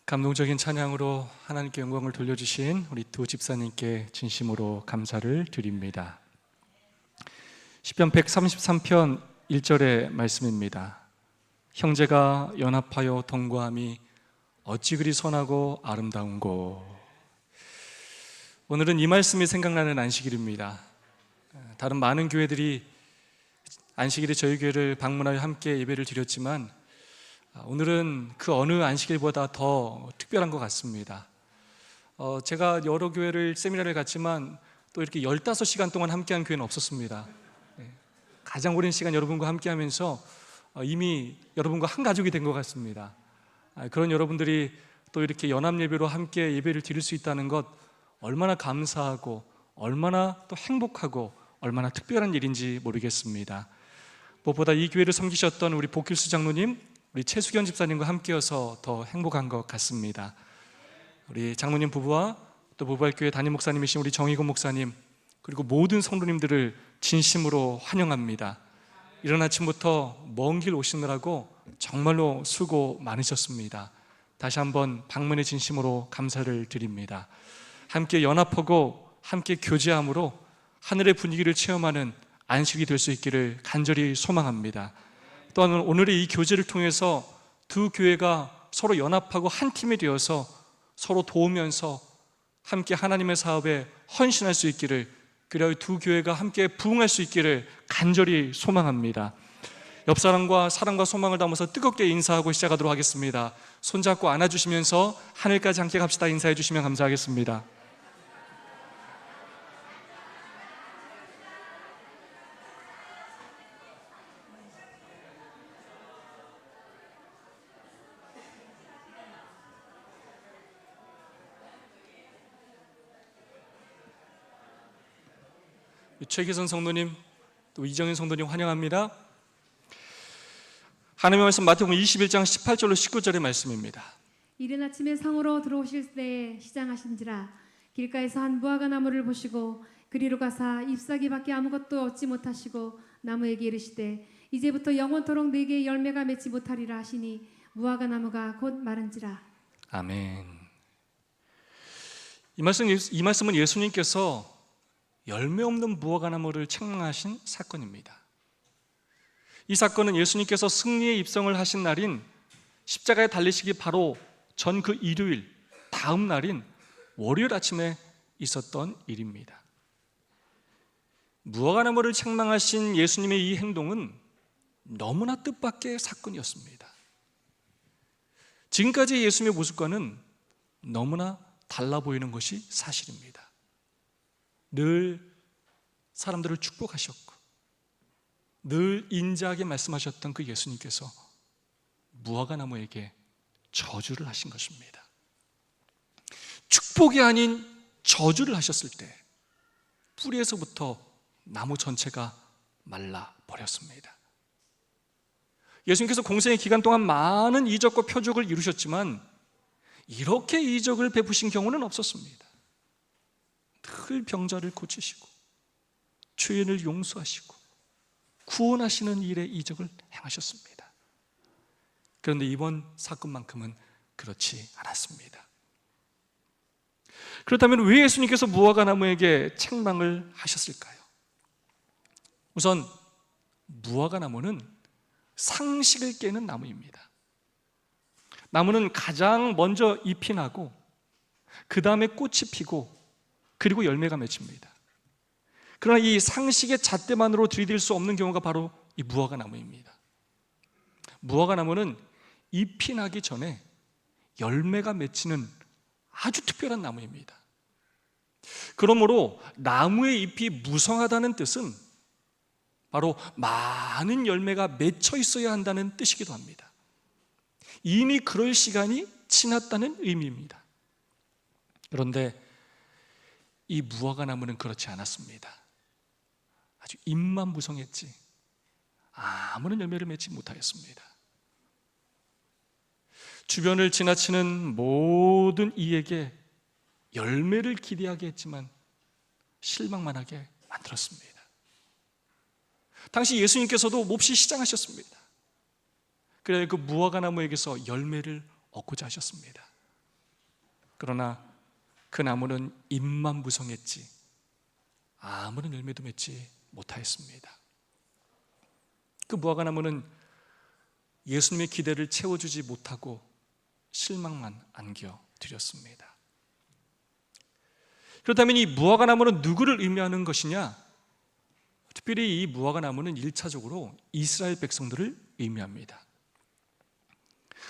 감동적인 찬양으로 하나님께 영광을 돌려주신 우리 두 집사님께 진심으로 감사를 드립니다. 시편 133편 1절의 말씀입니다. 형제가 연합하여 동거함이 어찌 그리 선하고 아름다운고. 오늘은 이 말씀이 생각나는 안식일입니다. 다른 많은 교회들이 안식일에 저희 교회를 방문하여 함께 예배를 드렸지만 오늘은 그 어느 안식일보다 더 특별한 것 같습니다. 제가 여러 교회를 세미나를 갔지만 또 이렇게 15시간 동안 함께한 교회는 없었습니다. 가장 오랜 시간 여러분과 함께하면서 이미 여러분과 한 가족이 된 것 같습니다. 그런 여러분들이 또 이렇게 연합예배로 함께 예배를 드릴 수 있다는 것 얼마나 감사하고 얼마나 또 행복하고 얼마나 특별한 일인지 모르겠습니다. 무엇보다 이 교회를 섬기셨던 우리 복길수 장로님, 우리 최수견 집사님과 함께여서 더 행복한 것 같습니다. 우리 장로님 부부와 또 부부할교회 담임 목사님이신 우리 정희곤 목사님, 그리고 모든 성도님들을 진심으로 환영합니다. 이른 아침부터 먼 길 오시느라고 정말로 수고 많으셨습니다. 다시 한번 방문의 진심으로 감사를 드립니다. 함께 연합하고 함께 교제함으로 하늘의 분위기를 체험하는 안식이 될 수 있기를 간절히 소망합니다. 또한 오늘의 이 교제를 통해서 두 교회가 서로 연합하고 한 팀이 되어서 서로 도우면서 함께 하나님의 사업에 헌신할 수 있기를, 그리하여 두 교회가 함께 부흥할 수 있기를 간절히 소망합니다. 옆 사람과 사랑과 소망을 담아서 뜨겁게 인사하고 시작하도록 하겠습니다. 손잡고 안아주시면서 하늘까지 함께 갑시다. 인사해 주시면 감사하겠습니다. 최기선 성도님, 또 이정현 성도님 환영합니다. 하나님의 말씀 마태복음 21장 18절로 19절의 말씀입니다. 이른 아침에 성으로 들어오실 때에 시장하신지라 길가에서 한 무화과 나무를 보시고 그리로 가사 잎사귀밖에 아무것도 얻지 못하시고 나무에게 이르시되 이제부터 영원토록 네게 열매가 맺지 못하리라 하시니 무화과 나무가 곧 마른지라. 아멘. 이 말씀은 예수님께서 열매 없는 무화과 나무를 책망하신 사건입니다. 이 사건은 예수님께서 승리의 입성을 하신 날인 십자가에 달리시기 바로 전 그 일요일, 다음 날인 월요일 아침에 있었던 일입니다. 무화과 나무를 책망하신 예수님의 이 행동은 너무나 뜻밖의 사건이었습니다. 지금까지 예수님의 모습과는 너무나 달라 보이는 것이 사실입니다. 늘 사람들을 축복하셨고 늘 인자하게 말씀하셨던 그 예수님께서 무화과 나무에게 저주를 하신 것입니다. 축복이 아닌 저주를 하셨을 때 뿌리에서부터 나무 전체가 말라버렸습니다. 예수님께서 공생의 기간 동안 많은 이적과 표적을 이루셨지만 이렇게 이적을 베푸신 경우는 없었습니다. 늘 병자를 고치시고 죄인을 용서하시고 구원하시는 일에 이적을 행하셨습니다. 그런데 이번 사건만큼은 그렇지 않았습니다. 그렇다면 왜 예수님께서 무화과 나무에게 책망을 하셨을까요? 우선 무화과 나무는 상식을 깨는 나무입니다. 나무는 가장 먼저 잎이 나고 그 다음에 꽃이 피고 그리고 열매가 맺힙니다. 그러나 이 상식의 잣대만으로 들이댈 수 없는 경우가 바로 이 무화과 나무입니다. 무화과 나무는 잎이 나기 전에 열매가 맺히는 아주 특별한 나무입니다. 그러므로 나무의 잎이 무성하다는 뜻은 바로 많은 열매가 맺혀 있어야 한다는 뜻이기도 합니다. 이미 그럴 시간이 지났다는 의미입니다. 그런데 이 무화과 나무는 그렇지 않았습니다. 아주 잎만 무성했지 아무런 열매를 맺지 못하였습니다. 주변을 지나치는 모든 이에게 열매를 기대하게 했지만 실망만 하게 만들었습니다. 당시 예수님께서도 몹시 시장하셨습니다. 그래야 그 무화과 나무에게서 열매를 얻고자 하셨습니다. 그러나 그 나무는 잎만 무성했지 아무런 열매도 맺지 못하였습니다. 그 무화과 나무는 예수님의 기대를 채워주지 못하고 실망만 안겨드렸습니다. 그렇다면 이 무화과 나무는 누구를 의미하는 것이냐? 특별히 이 무화과 나무는 1차적으로 이스라엘 백성들을 의미합니다.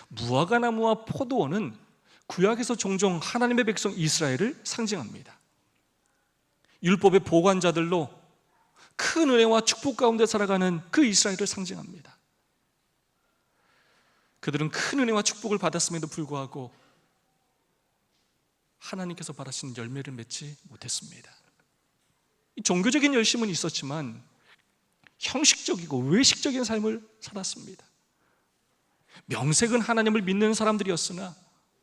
무화과 나무와 포도원은 구약에서 종종 하나님의 백성 이스라엘을 상징합니다. 율법의 보관자들로 큰 은혜와 축복 가운데 살아가는 그 이스라엘을 상징합니다. 그들은 큰 은혜와 축복을 받았음에도 불구하고 하나님께서 바라시는 열매를 맺지 못했습니다. 종교적인 열심은 있었지만 형식적이고 외식적인 삶을 살았습니다. 명색은 하나님을 믿는 사람들이었으나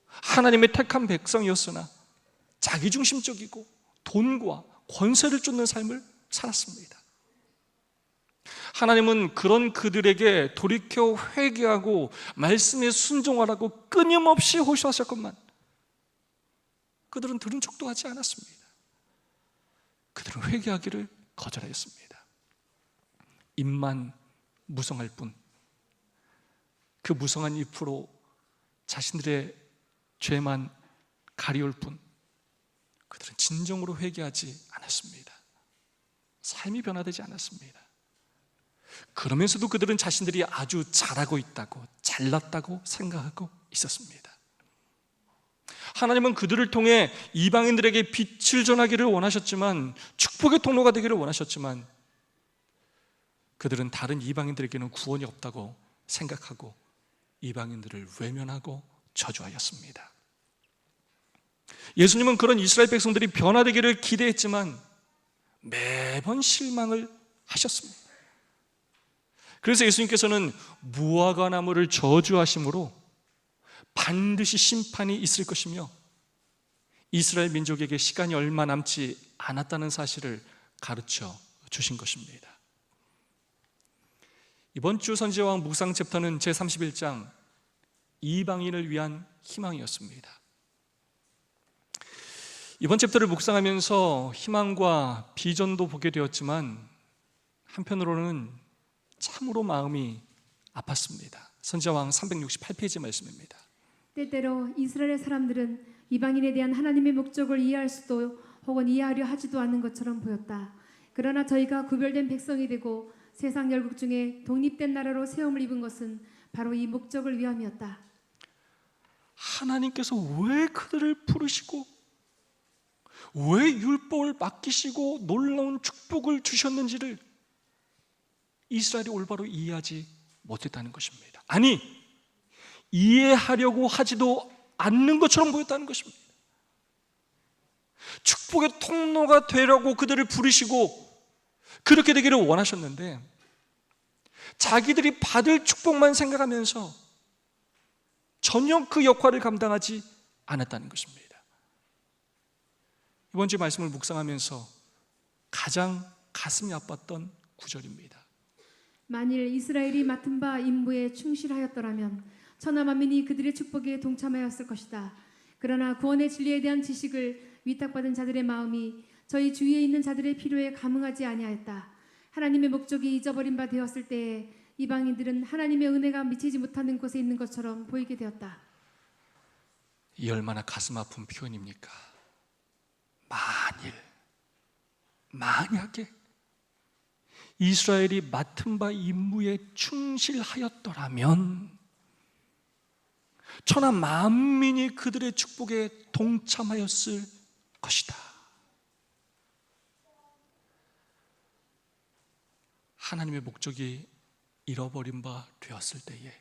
하나님의 택한 백성이었으나 자기중심적이고 돈과 권세를 쫓는 삶을 살았습니다. 하나님은 그런 그들에게 돌이켜 회개하고 말씀에 순종하라고 끊임없이 호소하셨건만 그들은 들은 척도 하지 않았습니다. 그들은 회개하기를 거절하였습니다. 잎만 무성할 뿐, 그 무성한 잎으로 자신들의 죄만 가리울 뿐, 그들은 진정으로 회개하지 않았습니다. 삶이 변화되지 않았습니다. 그러면서도 그들은 자신들이 아주 잘하고 있다고, 잘났다고 생각하고 있었습니다. 하나님은 그들을 통해 이방인들에게 빛을 전하기를 원하셨지만, 축복의 통로가 되기를 원하셨지만, 그들은 다른 이방인들에게는 구원이 없다고 생각하고 이방인들을 외면하고 저주하였습니다. 예수님은 그런 이스라엘 백성들이 변화되기를 기대했지만 매번 실망을 하셨습니다. 그래서 예수님께서는 무화과 나무를 저주하심으로 반드시 심판이 있을 것이며 이스라엘 민족에게 시간이 얼마 남지 않았다는 사실을 가르쳐 주신 것입니다. 이번 주 선지자왕 묵상 챕터는 제31장 이방인을 위한 희망이었습니다. 이번 챕터를 묵상하면서 희망과 비전도 보게 되었지만 한편으로는 참으로 마음이 아팠습니다. 선지자왕 368페이지 말씀입니다. 때때로 이스라엘 사람들은 이방인에 대한 하나님의 목적을 이해할 수도 혹은 이해하려 하지도 않는 것처럼 보였다. 그러나 저희가 구별된 백성이 되고 세상 열국 중에 독립된 나라로 세움을 입은 것은 바로 이 목적을 위함이었다. 하나님께서 왜 그들을 부르시고 왜 율법을 맡기시고 놀라운 축복을 주셨는지를 이스라엘이 올바로 이해하지 못했다는 것입니다. 아니, 이해하려고 하지도 않는 것처럼 보였다는 것입니다. 축복의 통로가 되려고 그들을 부르시고 그렇게 되기를 원하셨는데 자기들이 받을 축복만 생각하면서 전혀 그 역할을 감당하지 않았다는 것입니다. 이번 주 말씀을 묵상하면서 가장 가슴이 아팠던 구절입니다. 만일 이스라엘이 맡은 바 임무에 충실하였더라면 천하 만민이 그들의 축복에 동참하였을 것이다. 그러나 구원의 진리에 대한 지식을 위탁받은 자들의 마음이 저희 주위에 있는 자들의 필요에 감응하지 아니하였다. 하나님의 목적이 잊어버린 바 되었을 때에 이방인들은 하나님의 은혜가 미치지 못하는 곳에 있는 것처럼 보이게 되었다. 이 얼마나 가슴 아픈 표현입니까? 만약에 이스라엘이 맡은 바 임무에 충실하였더라면 천하 만민이 그들의 축복에 동참하였을 것이다. 하나님의 목적이 잃어버린 바 되었을 때에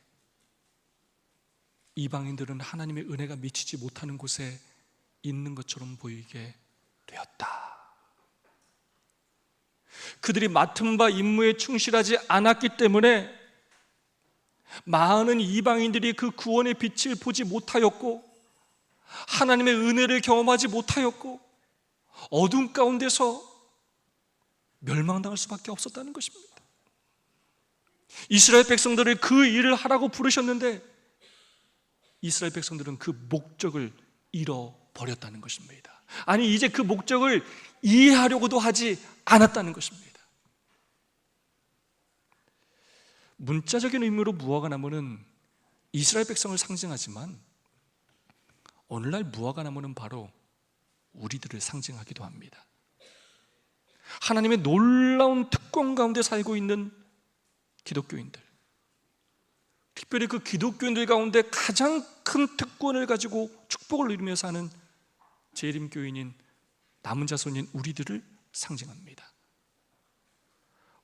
이방인들은 하나님의 은혜가 미치지 못하는 곳에 있는 것처럼 보이게 되었다. 그들이 맡은 바 임무에 충실하지 않았기 때문에 많은 이방인들이 그 구원의 빛을 보지 못하였고 하나님의 은혜를 경험하지 못하였고 어둠 가운데서 멸망당할 수밖에 없었다는 것입니다. 이스라엘 백성들을 그 일을 하라고 부르셨는데 이스라엘 백성들은 그 목적을 잃어버렸습니다. 버렸다는 것입니다. 아니, 이제 그 목적을 이해하려고도 하지 않았다는 것입니다. 문자적인 의미로 무화과 나무는 이스라엘 백성을 상징하지만 오늘날 무화과 나무는 바로 우리들을 상징하기도 합니다. 하나님의 놀라운 특권 가운데 살고 있는 기독교인들, 특별히 그 기독교인들 가운데 가장 큰 특권을 가지고 축복을 누리며 사는 재림교인인 남은 자손인 우리들을 상징합니다.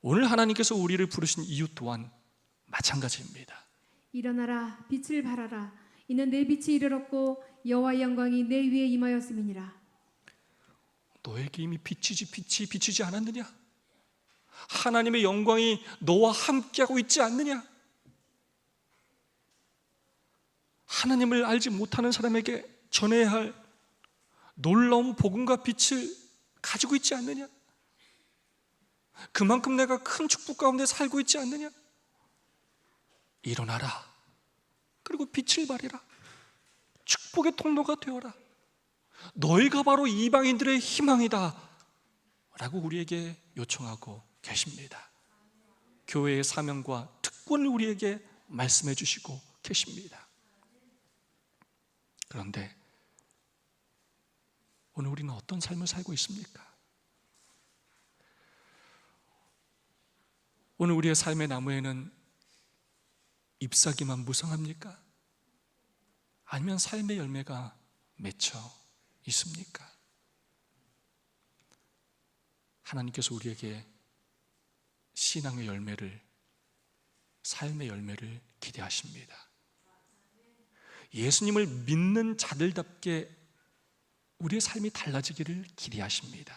오늘 하나님께서 우리를 부르신 이유 또한 마찬가지입니다. 일어나라 빛을 발하라 이는 내 빛이 이르렀고 여호와의 영광이 내 위에 임하였음이니라. 너에게 이미 빛이 비치지 않았느냐? 하나님의 영광이 너와 함께하고 있지 않느냐? 하나님을 알지 못하는 사람에게 전해야 할 놀라운 복음과 빛을 가지고 있지 않느냐? 그만큼 내가 큰 축복 가운데 살고 있지 않느냐? 일어나라. 그리고 빛을 발해라. 축복의 통로가 되어라. 너희가 바로 이방인들의 희망이다 라고 우리에게 요청하고 계십니다. 교회의 사명과 특권을 우리에게 말씀해 주시고 계십니다. 그런데 오늘 우리는 어떤 삶을 살고 있습니까? 오늘 우리의 삶의 나무에는 잎사귀만 무성합니까? 아니면 삶의 열매가 맺혀 있습니까? 하나님께서 우리에게 신앙의 열매를, 삶의 열매를 기대하십니다. 예수님을 믿는 자들답게 우리의 삶이 달라지기를 기대하십니다.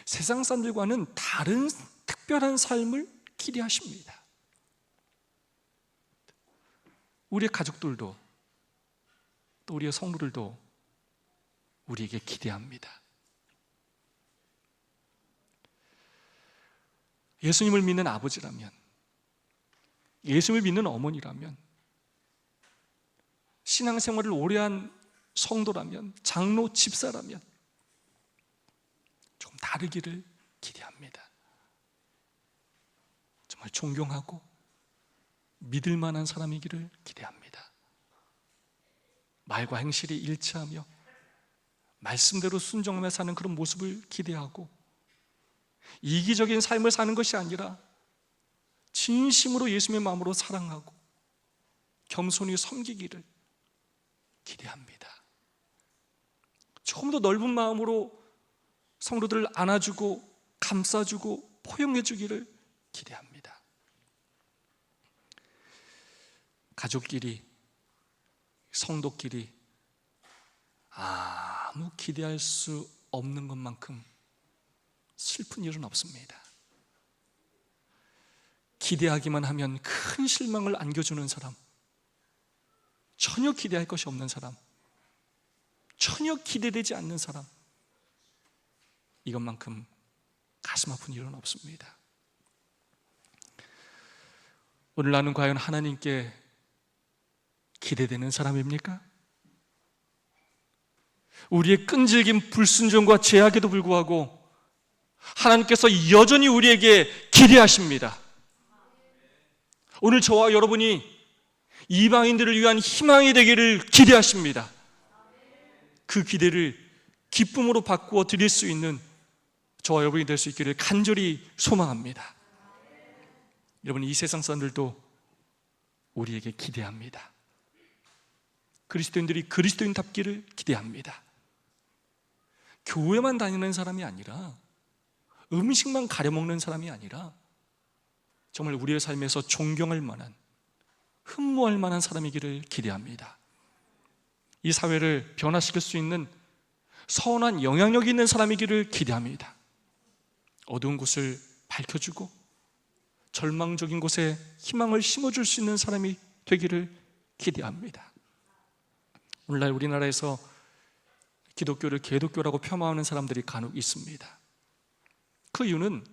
세상 사람들과는 다른 특별한 삶을 기대하십니다. 우리의 가족들도 또 우리의 성도들도 우리에게 기대합니다. 예수님을 믿는 아버지라면, 예수님을 믿는 어머니라면, 신앙생활을 오래한 성도라면, 장로 집사라면 조금 다르기를 기대합니다. 정말 존경하고 믿을 만한 사람이기를 기대합니다. 말과 행실이 일치하며 말씀대로 순종하며 사는 그런 모습을 기대하고 이기적인 삶을 사는 것이 아니라 진심으로 예수님의 마음으로 사랑하고 겸손히 섬기기를 기대합니다. 조금 더 넓은 마음으로 성도들을 안아주고 감싸주고 포용해주기를 기대합니다. 가족끼리, 성도끼리 아무 기대할 수 없는 것만큼 슬픈 일은 없습니다. 기대하기만 하면 큰 실망을 안겨주는 사람, 전혀 기대할 것이 없는 사람, 전혀 기대되지 않는 사람, 이것만큼 가슴 아픈 일은 없습니다. 오늘 나는 과연 하나님께 기대되는 사람입니까? 우리의 끈질긴 불순종과 죄악에도 불구하고 하나님께서 여전히 우리에게 기대하십니다. 오늘 저와 여러분이 이방인들을 위한 희망이 되기를 기대하십니다. 그 기대를 기쁨으로 바꾸어 드릴 수 있는 저와 여러분이 될 수 있기를 간절히 소망합니다. 여러분, 이 세상 사람들도 우리에게 기대합니다. 그리스도인들이 그리스도인답기를 기대합니다. 교회만 다니는 사람이 아니라, 음식만 가려먹는 사람이 아니라 정말 우리의 삶에서 존경할 만한, 흠모할 만한 사람이기를 기대합니다. 이 사회를 변화시킬 수 있는 선한 영향력이 있는 사람이기를 기대합니다. 어두운 곳을 밝혀주고 절망적인 곳에 희망을 심어줄 수 있는 사람이 되기를 기대합니다. 오늘날 우리나라에서 기독교를 개독교라고 폄하하는 사람들이 간혹 있습니다. 그 이유는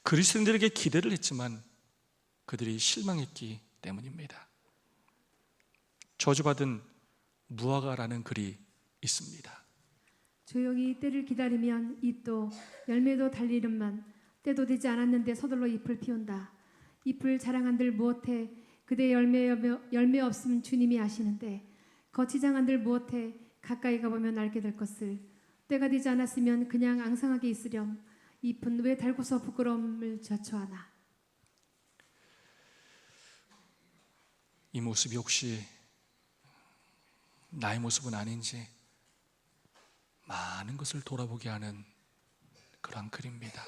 그리스도인들에게 기대를 했지만 그들이 실망했기 때문입니다. 저주받은 무화과라는 글이 있습니다. 조용히 때를 기다리면 잎도 열매도 달리는만 때도 되지 않았는데 서둘러 잎을 피운다. 잎을 자랑한들 무엇해 그대 열매 없음 주님이 아시는데 거치장한들 무엇해 가까이 가보면 알게 될 것을 때가 되지 않았으면 그냥 앙상하게 있으렴 잎은 왜 달고서 부끄러움을 자초하나. 이 모습이 혹시 나의 모습은 아닌지 많은 것을 돌아보게 하는 그러한 글입니다.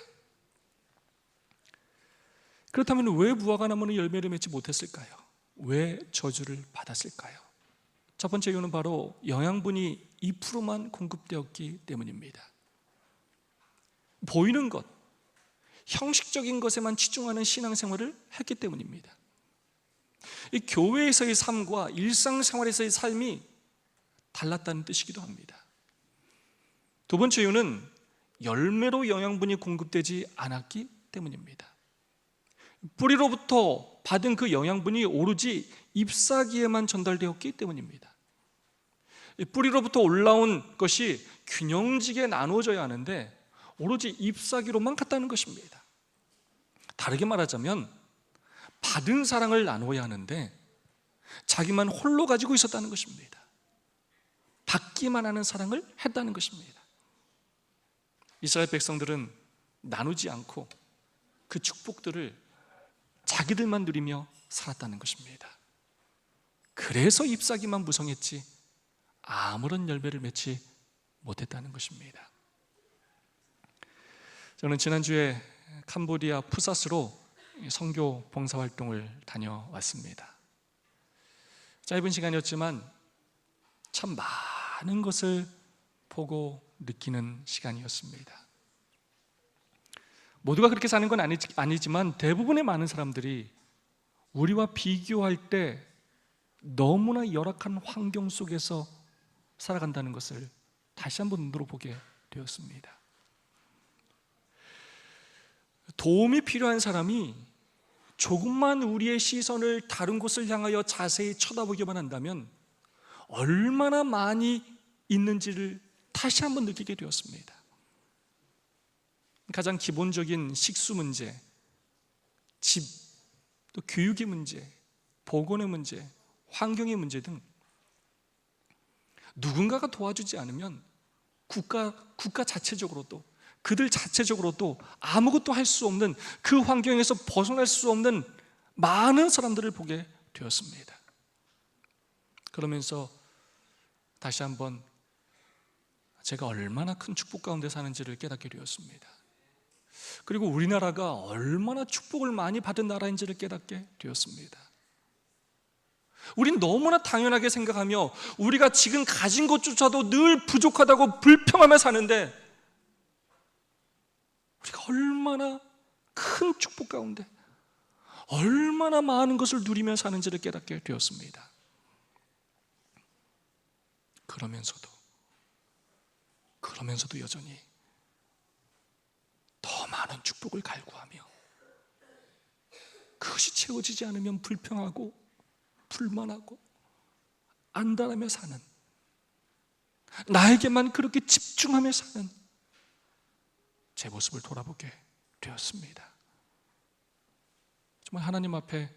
그렇다면 왜 무화과 나무는 열매를 맺지 못했을까요? 왜 저주를 받았을까요? 첫 번째 이유는 바로 영양분이 2%만 공급되었기 때문입니다. 보이는 것, 형식적인 것에만 치중하는 신앙생활을 했기 때문입니다. 이 교회에서의 삶과 일상생활에서의 삶이 달랐다는 뜻이기도 합니다. 두 번째 이유는 열매로 영양분이 공급되지 않았기 때문입니다. 뿌리로부터 받은 그 영양분이 오로지 잎사귀에만 전달되었기 때문입니다. 뿌리로부터 올라온 것이 균형지게 나누어져야 하는데 오로지 잎사귀로만 갔다는 것입니다. 다르게 말하자면 받은 사랑을 나누어야 하는데 자기만 홀로 가지고 있었다는 것입니다. 받기만 하는 사랑을 했다는 것입니다. 이스라엘 백성들은 나누지 않고 그 축복들을 자기들만 누리며 살았다는 것입니다. 그래서 잎사귀만 무성했지 아무런 열매를 맺지 못했다는 것입니다. 저는 지난주에 캄보디아 푸사스로 선교 봉사활동을 다녀왔습니다. 짧은 시간이었지만 참 많은 것을 보고 느끼는 시간이었습니다. 모두가 그렇게 사는 건 아니지만 대부분의 많은 사람들이 우리와 비교할 때 너무나 열악한 환경 속에서 살아간다는 것을 다시 한번 눈으로 보게 되었습니다. 도움이 필요한 사람이 조금만 우리의 시선을 다른 곳을 향하여 자세히 쳐다보기만 한다면 얼마나 많이 있는지를 다시 한번 느끼게 되었습니다. 가장 기본적인 식수 문제, 집, 또 교육의 문제, 보건의 문제, 환경의 문제 등 누군가가 도와주지 않으면 국가 자체적으로도 그들 자체적으로도 아무것도 할 수 없는 그 환경에서 벗어날 수 없는 많은 사람들을 보게 되었습니다. 그러면서 다시 한번 제가 얼마나 큰 축복 가운데 사는지를 깨닫게 되었습니다. 그리고 우리나라가 얼마나 축복을 많이 받은 나라인지를 깨닫게 되었습니다. 우린 너무나 당연하게 생각하며 우리가 지금 가진 것조차도 늘 부족하다고 불평하며 사는데 우리가 얼마나 큰 축복 가운데 얼마나 많은 것을 누리며 사는지를 깨닫게 되었습니다. 그러면서도 여전히 더 많은 축복을 갈구하며 그것이 채워지지 않으면 불평하고 불만하고 안달하며 사는, 나에게만 그렇게 집중하며 사는 제 모습을 돌아보게 되었습니다. 정말 하나님 앞에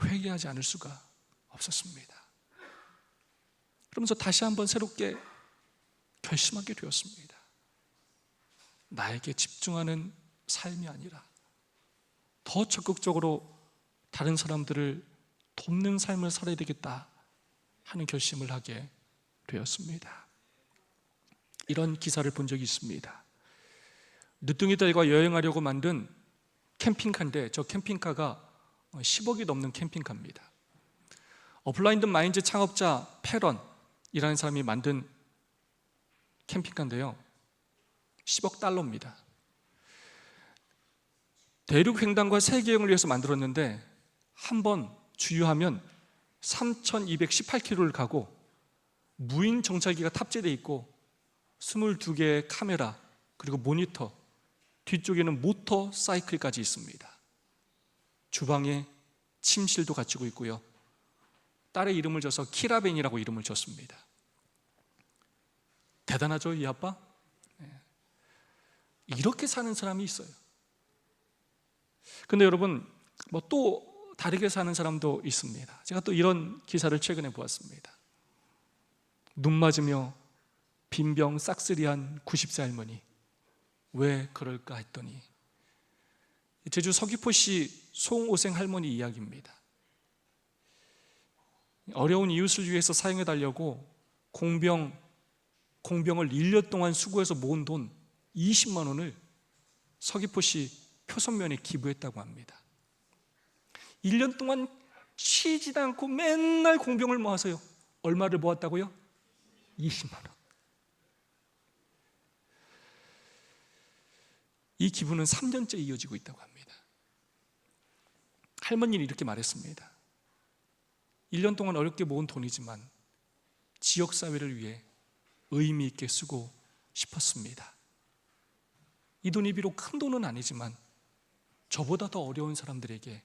회개하지 않을 수가 없었습니다. 그러면서 다시 한번 새롭게 결심하게 되었습니다. 나에게 집중하는 삶이 아니라 더 적극적으로 다른 사람들을 돕는 삶을 살아야 되겠다 하는 결심을 하게 되었습니다. 이런 기사를 본 적이 있습니다. 늦둥이들과 여행하려고 만든 캠핑카인데 저 캠핑카가 10억이 넘는 캠핑카입니다. 블라인드 마인즈 창업자 패런이라는 사람이 만든 캠핑카인데요, 10억 달러입니다. 대륙 횡단과 세계 여행을 위해서 만들었는데 한 번 주유하면 3,218km를 가고 무인 정찰기가 탑재되어 있고 22개의 카메라 그리고 모니터, 뒤쪽에는 모터 사이클까지 있습니다. 주방에 침실도 갖추고 있고요, 딸의 이름을 줘서 키라벤이라고 이름을 줬습니다. 대단하죠, 이 아빠? 이렇게 사는 사람이 있어요. 근데 여러분, 뭐 또 다르게 사는 사람도 있습니다. 제가 또 이런 기사를 최근에 보았습니다. 눈 맞으며 빈병 싹쓸이한 90세 할머니, 왜 그럴까 했더니 제주 서귀포시 송오생 할머니 이야기입니다. 어려운 이웃을 위해서 사용해 달라고 공병을 1년 동안 수고해서 모은 돈 20만 원을 서귀포시 표선면에 기부했다고 합니다. 1년 동안 쉬지도 않고 맨날 공병을 모아서요. 얼마를 모았다고요? 20만 원. 이 기부는 3년째 이어지고 있다고 합니다. 할머니는 이렇게 말했습니다. 1년 동안 어렵게 모은 돈이지만 지역사회를 위해 의미 있게 쓰고 싶었습니다. 이 돈이 비록 큰 돈은 아니지만 저보다 더 어려운 사람들에게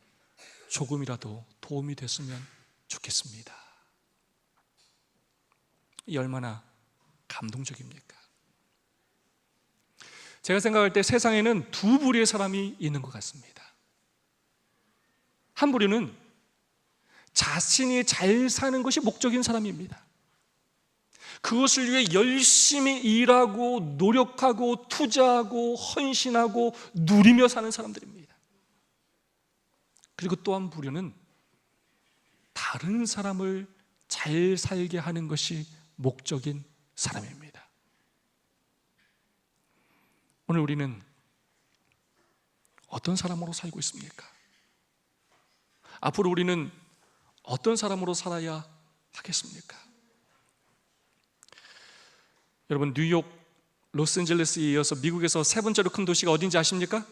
조금이라도 도움이 됐으면 좋겠습니다. 이 얼마나 감동적입니까? 제가 생각할 때 세상에는 두 부류의 사람이 있는 것 같습니다. 한 부류는 자신이 잘 사는 것이 목적인 사람입니다. 그것을 위해 열심히 일하고 노력하고 투자하고 헌신하고 누리며 사는 사람들입니다. 그리고 또 한 부류는 다른 사람을 잘 살게 하는 것이 목적인 사람입니다. 오늘 우리는 어떤 사람으로 살고 있습니까? 앞으로 우리는 어떤 사람으로 살아야 하겠습니까? 여러분, 뉴욕, 로스앤젤레스에 이어서 미국에서 세 번째로 큰 도시가 어딘지 아십니까?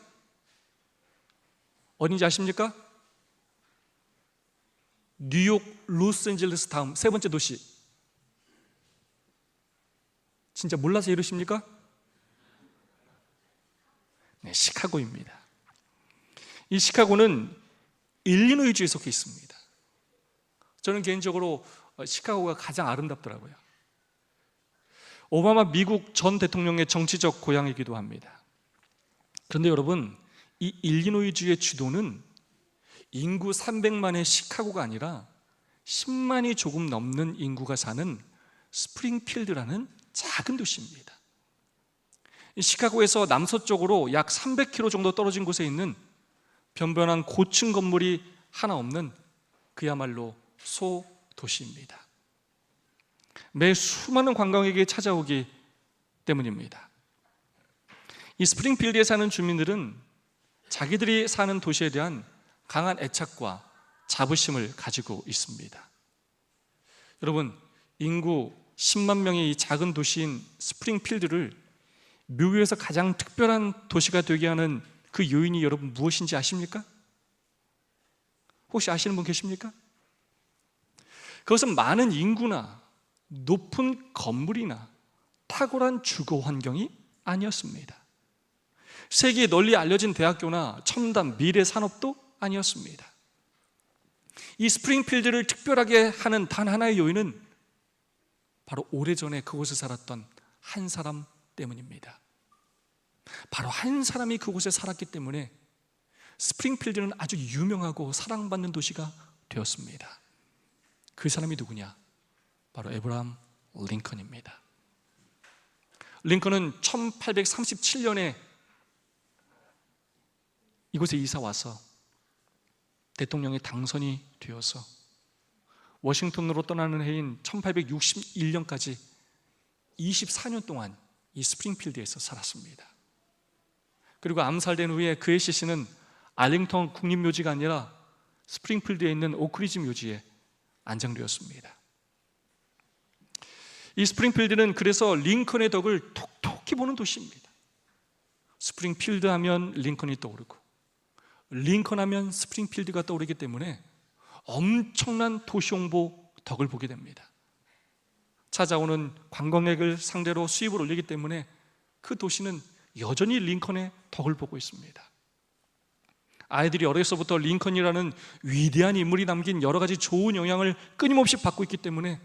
어딘지 아십니까? 뉴욕, 로스앤젤레스 다음 세 번째 도시. 진짜 몰라서 이러십니까? 네, 시카고입니다. 이 시카고는 일리노이주에 속해 있습니다. 저는 개인적으로 시카고가 가장 아름답더라고요. 오바마 미국 전 대통령의 정치적 고향이기도 합니다. 그런데 여러분, 이 일리노이주의 주도는 인구 300만의 시카고가 아니라 10만이 조금 넘는 인구가 사는 스프링필드라는 작은 도시입니다. 시카고에서 남서쪽으로 약 300km 정도 떨어진 곳에 있는 변변한 고층 건물이 하나 없는 그야말로 소도시입니다. 매 수많은 관광객이 찾아오기 때문입니다. 이 스프링필드에 사는 주민들은 자기들이 사는 도시에 대한 강한 애착과 자부심을 가지고 있습니다. 여러분, 인구 10만 명의 이 작은 도시인 스프링필드를 미국에서 가장 특별한 도시가 되게 하는 그 요인이 여러분 무엇인지 아십니까? 혹시 아시는 분 계십니까? 그것은 많은 인구나 높은 건물이나 탁월한 주거 환경이 아니었습니다. 세계에 널리 알려진 대학교나 첨단 미래 산업도 아니었습니다. 이 스프링필드를 특별하게 하는 단 하나의 요인은 바로 오래전에 그곳에 살았던 한 사람 때문입니다. 바로 한 사람이 그곳에 살았기 때문에 스프링필드는 아주 유명하고 사랑받는 도시가 되었습니다. 그 사람이 누구냐? 바로 에브라함 링컨입니다. 링컨은 1837년에 이곳에 이사 와서 대통령에 당선이 되어서 워싱턴으로 떠나는 해인 1861년까지 24년 동안 이 스프링필드에서 살았습니다. 그리고 암살된 후에 그의 시신은 알링턴 국립묘지가 아니라 스프링필드에 있는 오크리지 묘지에 안장되었습니다. 이 스프링필드는 그래서 링컨의 덕을 톡톡히 보는 도시입니다. 스프링필드 하면 링컨이 떠오르고 링컨 하면 스프링필드가 떠오르기 때문에 엄청난 도시 홍보 덕을 보게 됩니다. 찾아오는 관광객을 상대로 수입을 올리기 때문에 그 도시는 여전히 링컨의 덕을 보고 있습니다. 아이들이 어려서부터 링컨이라는 위대한 인물이 남긴 여러 가지 좋은 영향을 끊임없이 받고 있기 때문에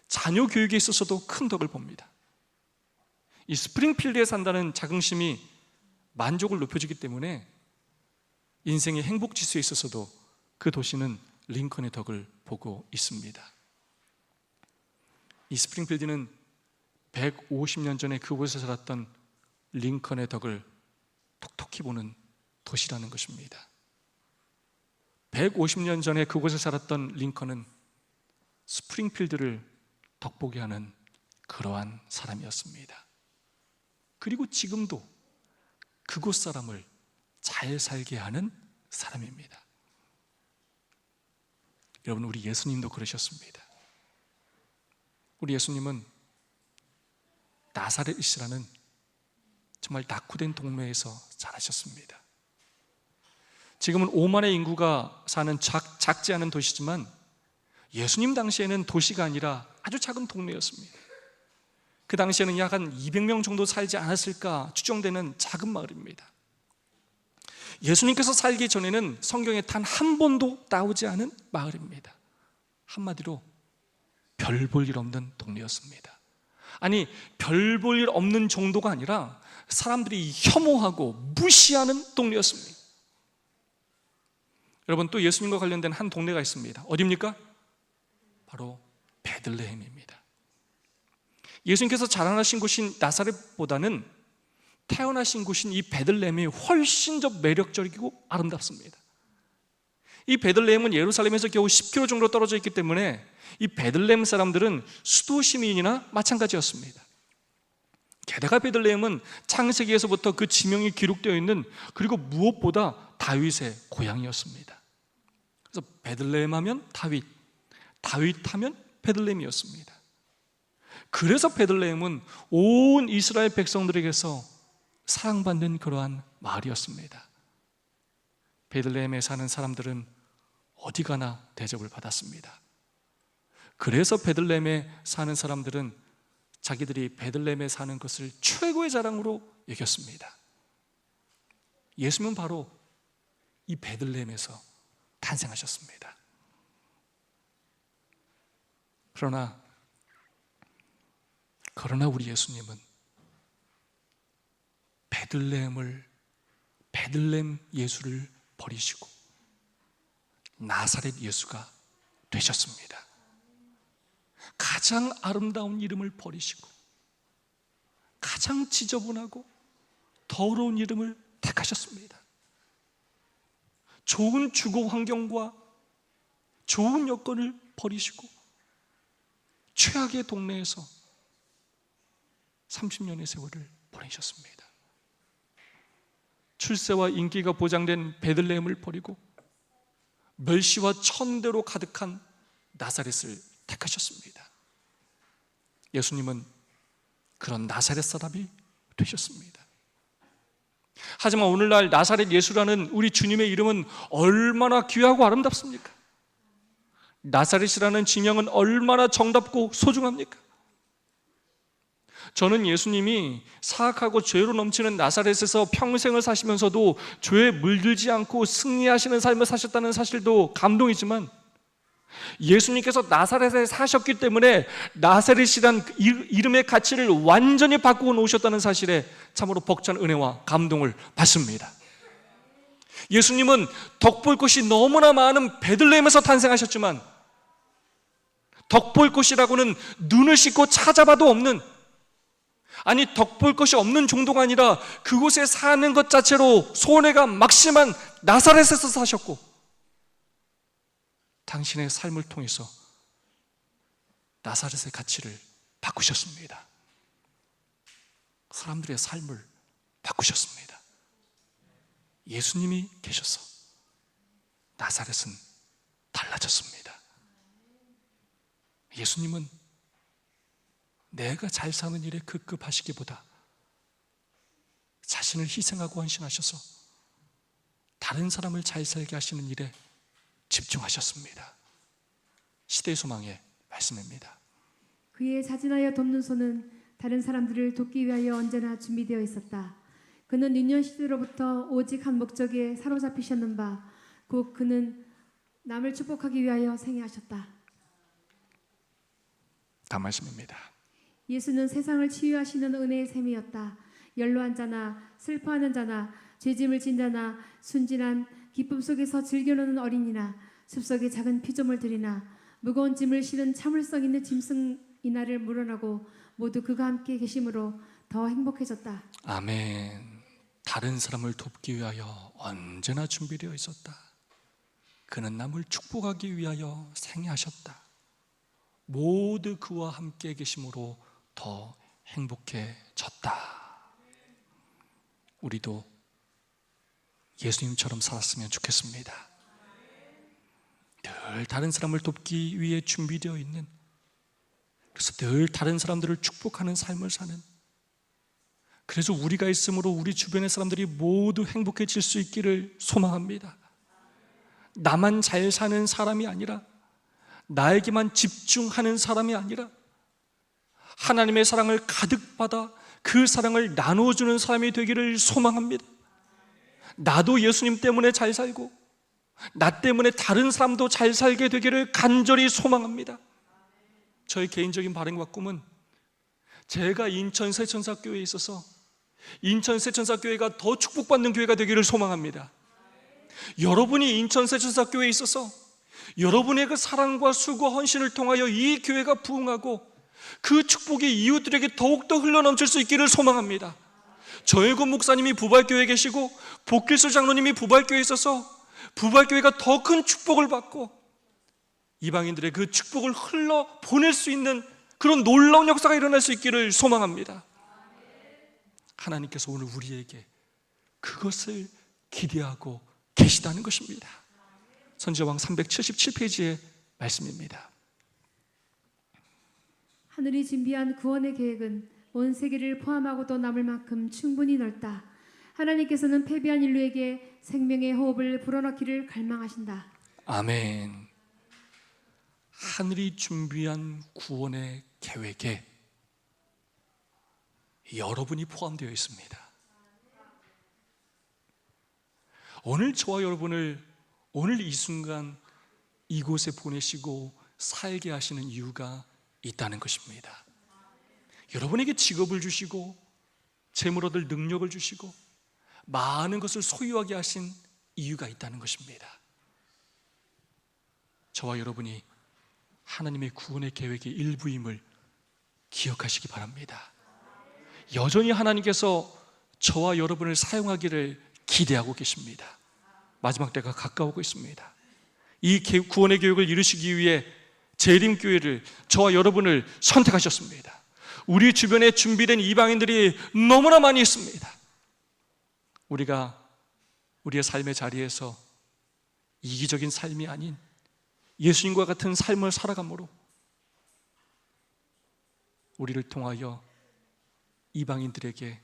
자녀 교육에 있어서도 큰 덕을 봅니다. 이 스프링필드에 산다는 자긍심이 만족을 높여주기 때문에 인생의 행복 지수에 있어서도 그 도시는 링컨의 덕을 보고 있습니다. 이 스프링필드는 150년 전에 그곳에 살았던 링컨의 덕을 톡톡히 보는 도시라는 것입니다. 150년 전에 그곳에 살았던 링컨은 스프링필드를 덕보게 하는 그러한 사람이었습니다. 그리고 지금도 그곳 사람을 잘 살게 하는 사람입니다. 여러분, 우리 예수님도 그러셨습니다. 우리 예수님은 나사렛이라는 정말 낙후된 동네에서 자라셨습니다. 지금은 5만의 인구가 사는 작지 않은 도시지만 예수님 당시에는 도시가 아니라 아주 작은 동네였습니다. 그 당시에는 약 한 200명 정도 살지 않았을까 추정되는 작은 마을입니다. 예수님께서 살기 전에는 성경에 단 한 번도 나오지 않은 마을입니다. 한마디로 별 볼 일 없는 동네였습니다. 아니, 별 볼 일 없는 정도가 아니라 사람들이 혐오하고 무시하는 동네였습니다. 여러분, 또 예수님과 관련된 한 동네가 있습니다. 어디입니까? 바로 베들레헴입니다. 예수님께서 자라나신 곳인 나사렛보다는 태어나신 곳인 이 베들레헴이 훨씬 더 매력적이고 아름답습니다. 이 베들레헴은 예루살렘에서 겨우 10km 정도 떨어져 있기 때문에 이 베들레헴 사람들은 수도 시민이나 마찬가지였습니다. 게다가 베들레헴은 창세기에서부터 그 지명이 기록되어 있는, 그리고 무엇보다 다윗의 고향이었습니다. 그래서 베들레헴 하면 다윗, 다윗 하면 베들레헴이었습니다. 그래서 베들레헴은 온 이스라엘 백성들에게서 사랑받는 그러한 마을이었습니다. 베들레헴에 사는 사람들은 어디 가나 대접을 받았습니다. 그래서 베들레헴에 사는 사람들은 자기들이 베들레헴에 사는 것을 최고의 자랑으로 여겼습니다. 예수님은 바로 이 베들레헴에서 탄생하셨습니다. 그러나 우리 예수님은 베들레헴 예수를 버리시고 나사렛 예수가 되셨습니다. 가장 아름다운 이름을 버리시고 가장 지저분하고 더러운 이름을 택하셨습니다. 좋은 주거 환경과 좋은 여건을 버리시고 최악의 동네에서 30년의 세월을 보내셨습니다. 출세와 인기가 보장된 베들레헴을 버리고 멸시와 천대로 가득한 나사렛을 택하셨습니다. 예수님은 그런 나사렛 사람이 되셨습니다. 하지만 오늘날 나사렛 예수라는 우리 주님의 이름은 얼마나 귀하고 아름답습니까? 나사렛이라는 지명은 얼마나 정답고 소중합니까? 저는 예수님이 사악하고 죄로 넘치는 나사렛에서 평생을 사시면서도 죄에 물들지 않고 승리하시는 삶을 사셨다는 사실도 감동이지만, 예수님께서 나사렛에 사셨기 때문에 나사렛이란 이름의 가치를 완전히 바꾸어 놓으셨다는 사실에 참으로 벅찬 은혜와 감동을 받습니다. 예수님은 덕볼 곳이 너무나 많은 베들레헴에서 탄생하셨지만, 덕볼 곳이라고는 눈을 씻고 찾아봐도 없는, 아니 덕볼 것이 없는 정도가 아니라 그곳에 사는 것 자체로 손해가 막심한 나사렛에서 사셨고, 당신의 삶을 통해서 나사렛의 가치를 바꾸셨습니다. 사람들의 삶을 바꾸셨습니다. 예수님이 계셔서 나사렛은 달라졌습니다. 예수님은 내가 잘 사는 일에 급급하시기보다 자신을 희생하고 헌신하셔서 다른 사람을 잘 살게 하시는 일에 집중하셨습니다. 시대의 소망의 말씀입니다. 그의 자진하여 돕는 손은 다른 사람들을 돕기 위하여 언제나 준비되어 있었다. 그는 유년 시대로부터 오직 한 목적에 사로잡히셨는 바 곧 그는 남을 축복하기 위하여 생애하셨다. 다 말씀입니다. 예수는 세상을 치유하시는 은혜의 셈이었다. 연로한 자나 슬퍼하는 자나 죄짐을 진 자나 순진한 기쁨 속에서 즐겨노는 어린이나 숲속의 작은 피조물들이나 무거운 짐을 실은 참을성 있는 짐승이나를 물어나고 모두 그가 함께 계심으로 더 행복해졌다. 아멘. 다른 사람을 돕기 위하여 언제나 준비되어 있었다. 그는 남을 축복하기 위하여 생애하셨다. 모두 그와 함께 계심으로 더 행복해졌다. 우리도 예수님처럼 살았으면 좋겠습니다. 늘 다른 사람을 돕기 위해 준비되어 있는, 그래서 늘 다른 사람들을 축복하는 삶을 사는, 그래서 우리가 있으므로 우리 주변의 사람들이 모두 행복해질 수 있기를 소망합니다. 나만 잘 사는 사람이 아니라, 나에게만 집중하는 사람이 아니라 하나님의 사랑을 가득 받아 그 사랑을 나눠주는 사람이 되기를 소망합니다. 나도 예수님 때문에 잘 살고 나 때문에 다른 사람도 잘 살게 되기를 간절히 소망합니다. 저의 개인적인 바람과 꿈은, 제가 인천 세천사교회에 있어서 인천 세천사교회가 더 축복받는 교회가 되기를 소망합니다. 여러분이 인천 세천사교회에 있어서 여러분의 그 사랑과 수고 헌신을 통하여 이 교회가 부흥하고 그 축복이 이웃들에게 더욱더 흘러넘칠 수 있기를 소망합니다. 저혜곤 목사님이 부발교회에 계시고 복길수 장로님이 부발교회에 있어서 부발교회가 더 큰 축복을 받고 이방인들의 그 축복을 흘러 보낼 수 있는 그런 놀라운 역사가 일어날 수 있기를 소망합니다. 하나님께서 오늘 우리에게 그것을 기대하고 계시다는 것입니다. 선지자왕 377페이지의 말씀입니다. 하늘이 준비한 구원의 계획은 온 세계를 포함하고도 남을 만큼 충분히 넓다. 하나님께서는 패배한 인류에게 생명의 호흡을 불어넣기를 갈망하신다. 아멘. 하늘이 준비한 구원의 계획에 여러분이 포함되어 있습니다. 오늘 저와 여러분을 오늘 이 순간 이곳에 보내시고 살게 하시는 이유가 있다는 것입니다. 여러분에게 직업을 주시고 재물 얻을 능력을 주시고 많은 것을 소유하게 하신 이유가 있다는 것입니다. 저와 여러분이 하나님의 구원의 계획의 일부임을 기억하시기 바랍니다. 여전히 하나님께서 저와 여러분을 사용하기를 기대하고 계십니다. 마지막 때가 가까우고 있습니다. 이 구원의 계획을 이루시기 위해 재림교회를, 저와 여러분을 선택하셨습니다. 우리 주변에 준비된 이방인들이 너무나 많이 있습니다. 우리가 우리의 삶의 자리에서 이기적인 삶이 아닌 예수님과 같은 삶을 살아감으로 우리를 통하여 이방인들에게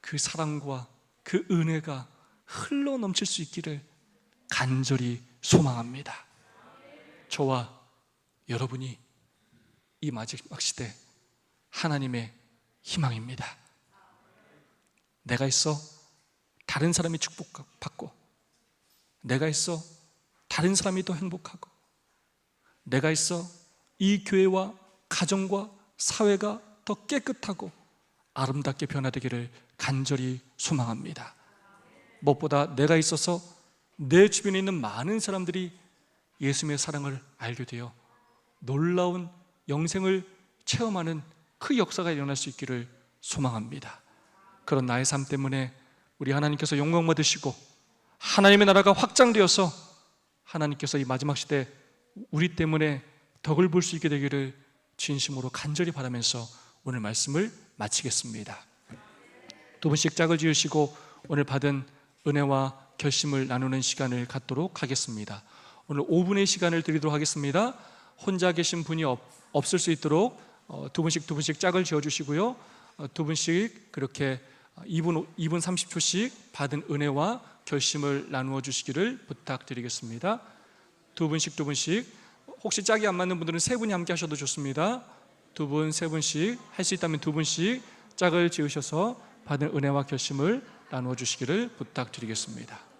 그 사랑과 그 은혜가 흘러 넘칠 수 있기를 간절히 소망합니다. 저와 여러분이 이 마지막 시대 하나님의 희망입니다. 내가 있어 다른 사람이 축복받고, 내가 있어 다른 사람이 더 행복하고, 내가 있어 이 교회와 가정과 사회가 더 깨끗하고 아름답게 변화되기를 간절히 소망합니다. 무엇보다 내가 있어서 내 주변에 있는 많은 사람들이 예수님의 사랑을 알게 되어 놀라운 영생을 체험하는 그 역사가 일어날 수 있기를 소망합니다. 그런 나의 삶 때문에 우리 하나님께서 영광 받으시고 하나님의 나라가 확장되어서 하나님께서 이 마지막 시대 우리 때문에 덕을 볼 수 있게 되기를 진심으로 간절히 바라면서 오늘 말씀을 마치겠습니다. 두 분씩 짝을 지으시고 오늘 받은 은혜와 결심을 나누는 시간을 갖도록 하겠습니다. 오늘 5분의 시간을 드리도록 하겠습니다. 혼자 계신 분이 없을 수 있도록 두 분씩 짝을 지어주시고요. 두 분씩 그렇게 2분 30초씩 받은 은혜와 결심을 나누어 주시기를 부탁드리겠습니다. 두 분씩 혹시 짝이 안 맞는 분들은 세 분이 함께 하셔도 좋습니다. 두 분, 세 분씩 할 수 있다면 두 분씩 짝을 지으셔서 받은 은혜와 결심을 나누어 주시기를 부탁드리겠습니다.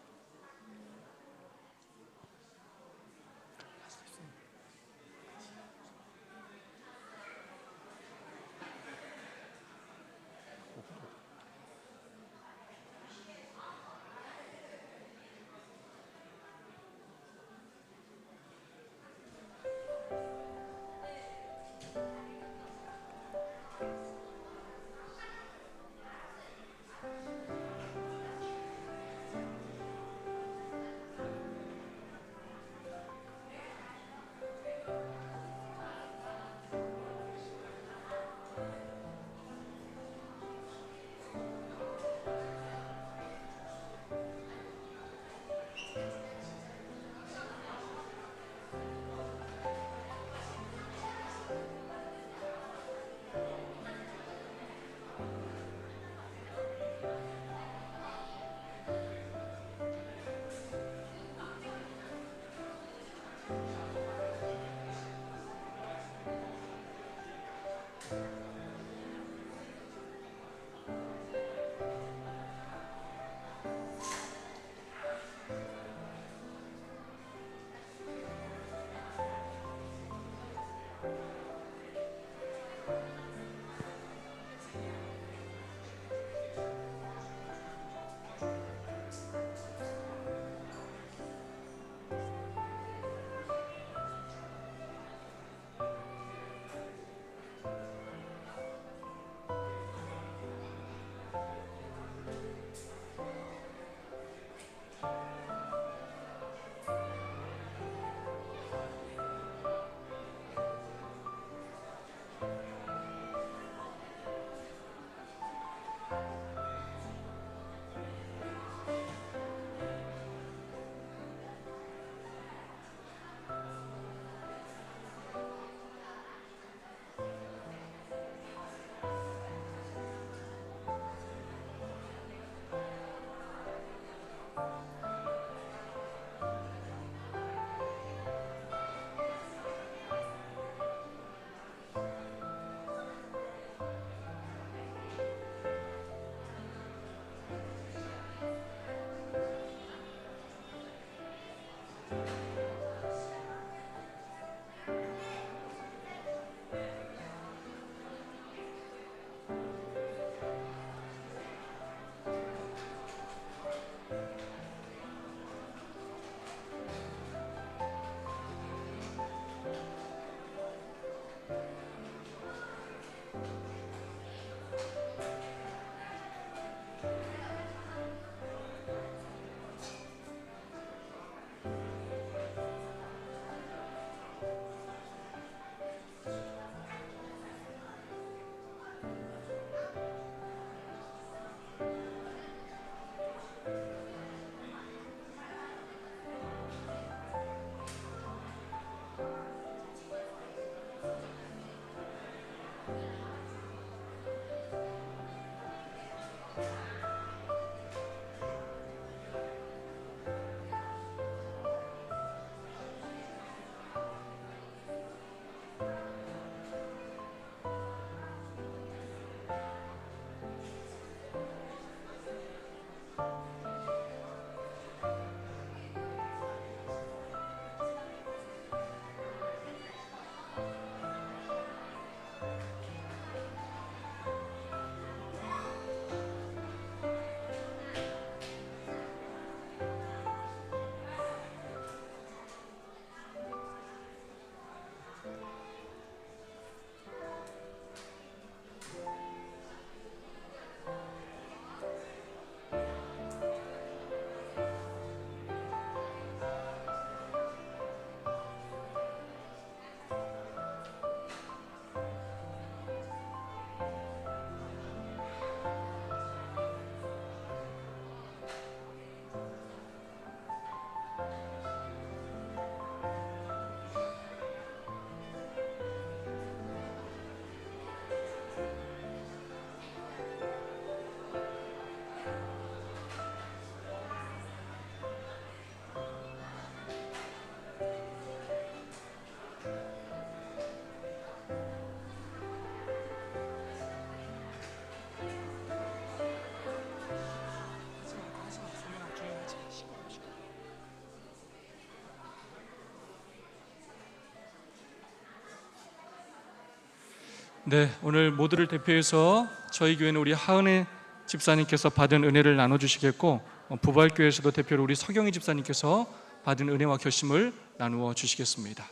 네, 오늘 모두를 대표해서 저희 교회는 우리 하은혜 집사님께서 받은 은혜를 나눠주시겠고, 부발교회에서도 대표로 우리 서경희 집사님께서 받은 은혜와 결심을 나누어 주시겠습니다.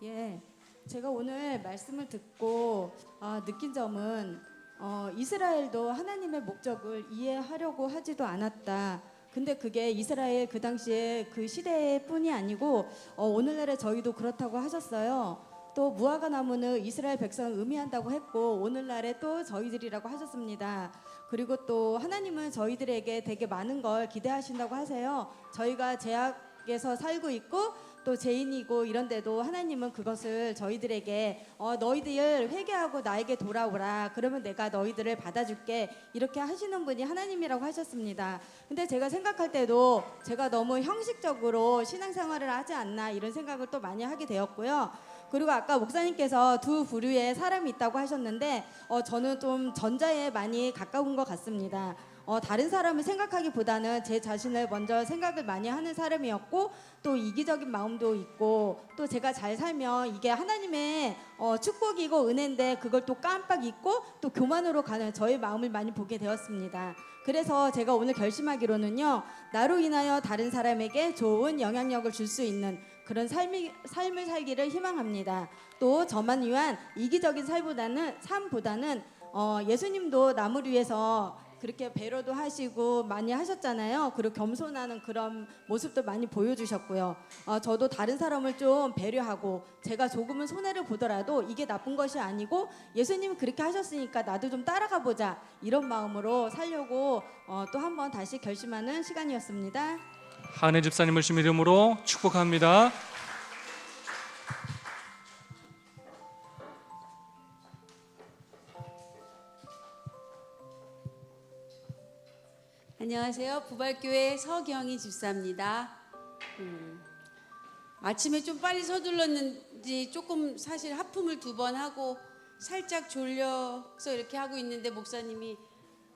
예, 제가 오늘 말씀을 듣고 느낀 점은 이스라엘도 하나님의 목적을 이해하려고 하지도 않았다. 근데 그게 이스라엘 그 당시에 그 시대뿐이 아니고 오늘날의 저희도 그렇다고 하셨어요. 또 무화과 나무는 이스라엘 백성을 의미한다고 했고 오늘날에 또 저희들이라고 하셨습니다. 그리고 또 하나님은 저희들에게 되게 많은 걸 기대하신다고 하세요. 저희가 제약에서 살고 있고 또 죄인이고 이런데도 하나님은 그것을 저희들에게 너희들 회개하고 나에게 돌아오라. 그러면 내가 너희들을 받아줄게. 이렇게 하시는 분이 하나님이라고 하셨습니다. 근데 제가 생각할 때도 제가 너무 형식적으로 신앙생활을 하지 않나 이런 생각을 또 많이 하게 되었고요. 그리고 아까 목사님께서 두 부류의 사람이 있다고 하셨는데 저는 좀 전자에 많이 가까운 것 같습니다. 다른 사람을 생각하기보다는 제 자신을 먼저 생각을 많이 하는 사람이었고 또 이기적인 마음도 있고 또 제가 잘 살면 이게 하나님의 축복이고 은혜인데 그걸 또 깜빡 잊고 또 교만으로 가는 저의 마음을 많이 보게 되었습니다. 그래서 제가 오늘 결심하기로는요, 나로 인하여 다른 사람에게 좋은 영향력을 줄 수 있는 그런 삶을 살기를 희망합니다. 또 저만 위한 이기적인 삶보다는 예수님도 남을 위해서 그렇게 배려도 하시고 많이 하셨잖아요. 그리고 겸손하는 그런 모습도 많이 보여주셨고요. 저도 다른 사람을 좀 배려하고 제가 조금은 손해를 보더라도 이게 나쁜 것이 아니고 예수님 그렇게 하셨으니까 나도 좀 따라가 보자 이런 마음으로 살려고 또 한 번 다시 결심하는 시간이었습니다. 하은혜 집사님을 주님 이름으로 축복합니다. 안녕하세요. 부발교회 서경희 집사입니다. 아침에 좀 빨리 서둘렀는지 조금 사실 하품을 2번 하고 살짝 졸려서 이렇게 하고 있는데 목사님이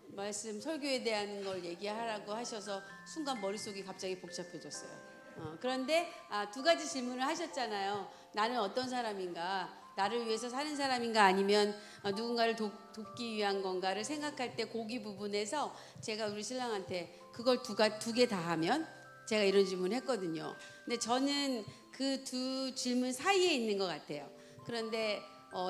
말씀 설교에 대한 걸 얘기하라고 하셔서 순간 머릿속이 갑자기 복잡해졌어요. 그런데 2가지 질문을 하셨잖아요. 나는 어떤 사람인가? 나를 위해서 사는 사람인가 아니면 누군가를 돕기 위한 건가를 생각할 때 고기 부분에서 제가 우리 신랑한테 그걸 두 개 다 하면 제가 이런 질문을 했거든요. 근데 저는 그 두 질문 사이에 있는 것 같아요. 그런데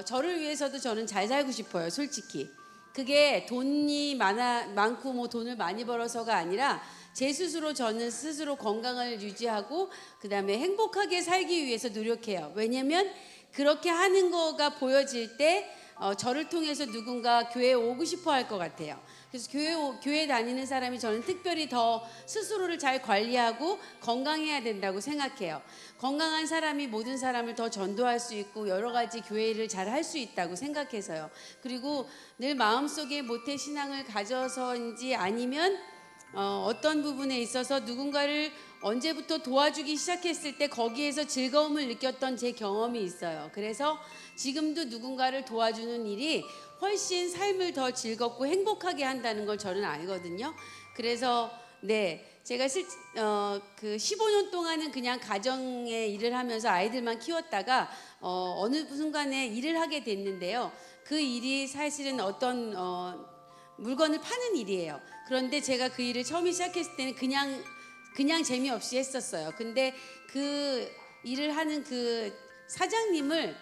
저를 위해서도 저는 잘 살고 싶어요. 솔직히 그게 돈이 많고 뭐 돈을 많이 벌어서가 아니라 제 스스로 저는 스스로 건강을 유지하고 그 다음에 행복하게 살기 위해서 노력해요. 왜냐면 그렇게 하는 거가 보여질 때 저를 통해서 누군가 교회에 오고 싶어 할 것 같아요. 그래서 교회 다니는 사람이 저는 특별히 더 스스로를 잘 관리하고 건강해야 된다고 생각해요. 건강한 사람이 모든 사람을 더 전도할 수 있고 여러 가지 교회를 잘 할 수 있다고 생각해서요. 그리고 늘 마음속에 모태 신앙을 가져서인지 아니면 어떤 부분에 있어서 누군가를 언제부터 도와주기 시작했을 때 거기에서 즐거움을 느꼈던 제 경험이 있어요. 그래서 지금도 누군가를 도와주는 일이 훨씬 삶을 더 즐겁고 행복하게 한다는 걸 저는 알거든요. 그래서 제가 그 15년 동안은 그냥 가정의 일을 하면서 아이들만 키웠다가 어느 순간에 일을 하게 됐는데요. 그 일이 사실은 어떤 물건을 파는 일이에요. 그런데 제가 그 일을 처음 시작했을 때는 그냥 재미없이 했었어요. 근데 그 일을 하는 그 사장님을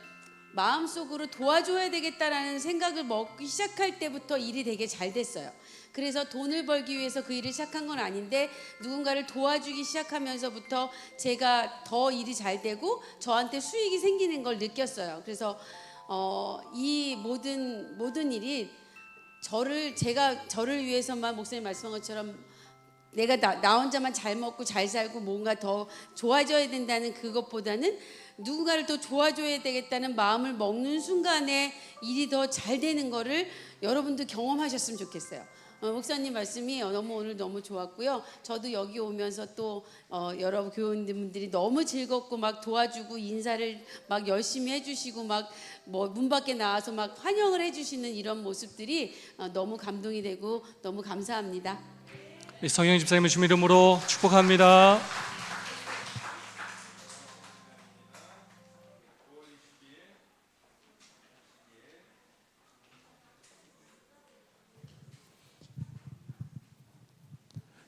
마음속으로 도와줘야 되겠다라는 생각을 먹기 시작할 때부터 일이 되게 잘 됐어요. 그래서 돈을 벌기 위해서 그 일을 시작한 건 아닌데 누군가를 도와주기 시작하면서부터 제가 더 일이 잘 되고 저한테 수익이 생기는 걸 느꼈어요. 그래서 이 모든 일이 저를 위해서만 목사님 말씀한 것처럼 내가 나 혼자만 잘 먹고 잘 살고 뭔가 더 좋아져야 된다는 그것보다는 누군가를 더 도와줘야 되겠다는 마음을 먹는 순간에 일이 더 잘 되는 거를 여러분도 경험하셨으면 좋겠어요. 목사님 말씀이 오늘 너무 좋았고요. 저도 여기 오면서 또 여러 교우님들이 너무 즐겁고 막 도와주고 인사를 막 열심히 해주시고 막 뭐 문 밖에 나와서 막 환영을 해주시는 이런 모습들이 너무 감동이 되고 너무 감사합니다. 성영 집사님의 주님 이름으로 축복합니다.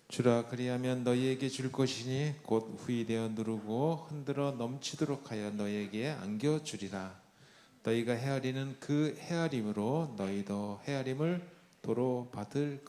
주라 그리하면 너희에게 줄 것이니 곧 후이되어 누르고 흔들어 넘치도록 하여 너희에게 안겨 주리라. 너희가 헤아리는 그 헤아림으로 너희도 헤아림을 도로 받을